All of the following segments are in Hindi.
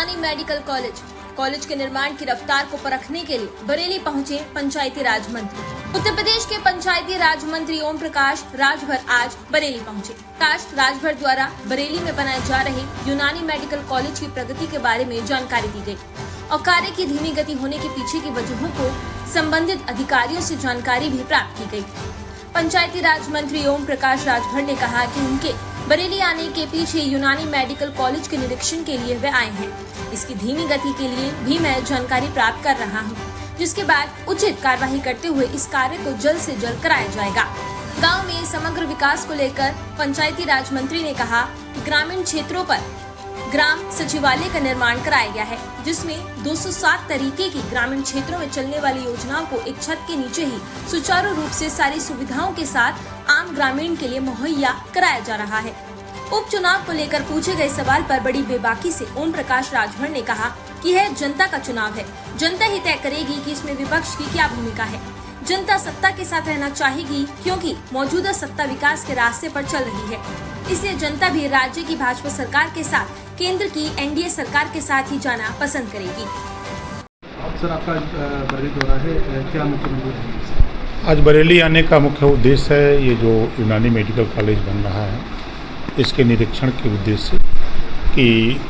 यूनानी मेडिकल कॉलेज के निर्माण की रफ्तार को परखने के लिए बरेली पहुंचे पंचायती राज मंत्री। उत्तर प्रदेश के पंचायती राज मंत्री ओम प्रकाश राजभर आज बरेली पहुंचे। प्रकाश राजभर द्वारा बरेली में बनाए जा रहे यूनानी मेडिकल कॉलेज की प्रगति के बारे में जानकारी दी गई और कार्य की धीमी गति होने के पीछे की वजहों को संबंधित अधिकारियों से जानकारी भी प्राप्त की गई। पंचायती राज मंत्री ओम प्रकाश राजभर ने कहा कि उनके बरेली आने के पीछे यूनानी मेडिकल कॉलेज के निरीक्षण के लिए वे आए हैं। इसकी धीमी गति के लिए भी मैं जानकारी प्राप्त कर रहा हूं, जिसके बाद उचित कार्यवाही करते हुए इस कार्य को जल्द से जल्द कराया जाएगा। गांव में समग्र विकास को लेकर पंचायती राज मंत्री ने कहा कि ग्रामीण क्षेत्रों पर ग्राम सचिवालय का निर्माण कराया गया है, जिसमें 207 तरीके की ग्रामीण क्षेत्रों में चलने वाली योजनाओं को एक छत के नीचे ही सुचारू रूप से सारी सुविधाओं के साथ आम ग्रामीण के लिए मुहैया कराया जा रहा है। उपचुनाव को लेकर पूछे गए सवाल पर बड़ी बेबाकी से ओम प्रकाश राजभर ने कहा कि यह जनता का चुनाव है, जनता ही तय करेगी कि इसमें विपक्ष की क्या भूमिका है। जनता सत्ता के साथ रहना चाहेगी, क्योंकि मौजूदा सत्ता विकास के रास्ते पर चल रही है। इसलिए जनता भी राज्य की भाजपा सरकार के साथ केंद्र की एनडीए सरकार के साथ ही जाना पसंद करेगी। सर, आपका बरेली दौरा है, क्या मुख्य उद्देश्य है? आज बरेली आने का मुख्य उद्देश्य है ये जो यूनानी मेडिकल कॉलेज बन रहा है, इसके निरीक्षण के उद्देश्य से कि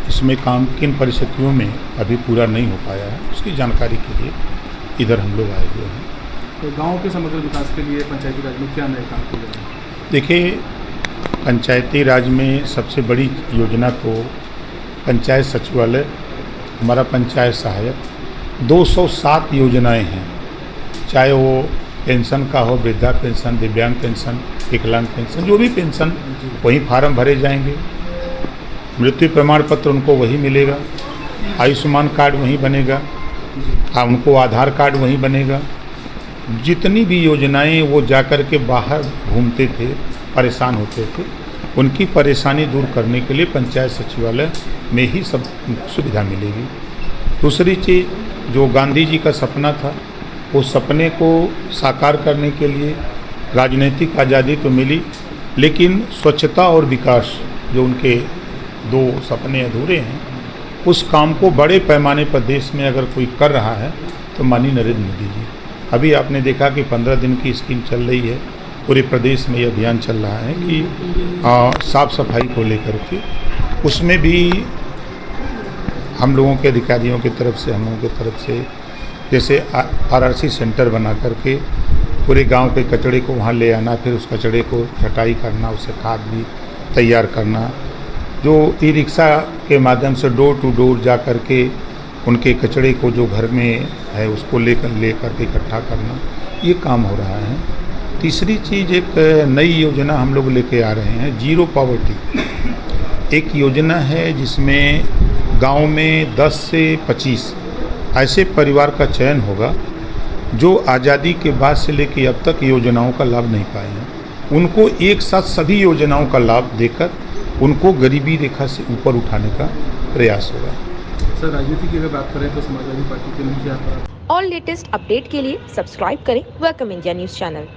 इसमें काम किन परिस्थितियों में अभी पूरा नहीं हो पाया है, उसकी जानकारी के लिए इधर हम लोग आए हुए हैं। तो गाँव के समग्र विकास के लिए पंचायती राज में क्या नए काम किए जा रहे हैं? देखिए, पंचायती राज में सबसे बड़ी योजना तो पंचायत सचिवालय, हमारा पंचायत सहायक, 207 योजनाएं हैं, चाहे वो पेंशन का हो, वृद्धा पेंशन, दिव्यांग पेंशन, विकलांग पेंशन, जो भी पेंशन वहीं फार्म भरे जाएंगे, मृत्यु प्रमाण पत्र उनको वही मिलेगा, आयुष्मान कार्ड वहीं बनेगा, उनको आधार कार्ड वहीं बनेगा। जितनी भी योजनाएं वो जाकर के बाहर घूमते थे, परेशान होते थे, उनकी परेशानी दूर करने के लिए पंचायत सचिवालय में ही सब सुविधा मिलेगी। दूसरी चीज़, जो गांधी जी का सपना था, वो सपने को साकार करने के लिए राजनीतिक आज़ादी तो मिली, लेकिन स्वच्छता और विकास जो उनके दो सपने अधूरे हैं, उस काम को बड़े पैमाने पर देश में अगर कोई कर रहा है तो माननीय नरेंद्र मोदी जी। अभी आपने देखा कि 15 दिन की स्कीम चल रही है, पूरे प्रदेश में ये अभियान चल रहा है कि साफ़ सफाई को लेकर के, उसमें भी हम लोगों के अधिकारियों की तरफ से, हम लोगों की तरफ से, जैसे आरआरसी सेंटर बना करके पूरे गांव के कचड़े को वहां ले आना, फिर उस कचड़े को छटाई करना, उससे खाद भी तैयार करना, जो ई रिक्शा के माध्यम से डोर टू डोर जा कर के उनके कचड़े को जो घर में है उसको ले करके इकट्ठा करना, ये काम हो रहा है। तीसरी चीज़, एक नई योजना हम लोग लेके आ रहे हैं, जीरो पॉवर्टी। एक योजना है जिसमें गांव में 10 से 25 ऐसे परिवार का चयन होगा जो आज़ादी के बाद से लेकर अब तक योजनाओं का लाभ नहीं पाए हैं। उनको एक साथ सभी योजनाओं का लाभ देकर उनको गरीबी रेखा से ऊपर उठाने का प्रयास होगा। सर, राजनीति की अगर बात करें तो समाजवादी पार्टी के मुखिया और लेटेस्ट अपडेट के लिए सब्सक्राइब करें वेलकम इंडिया न्यूज़ चैनल।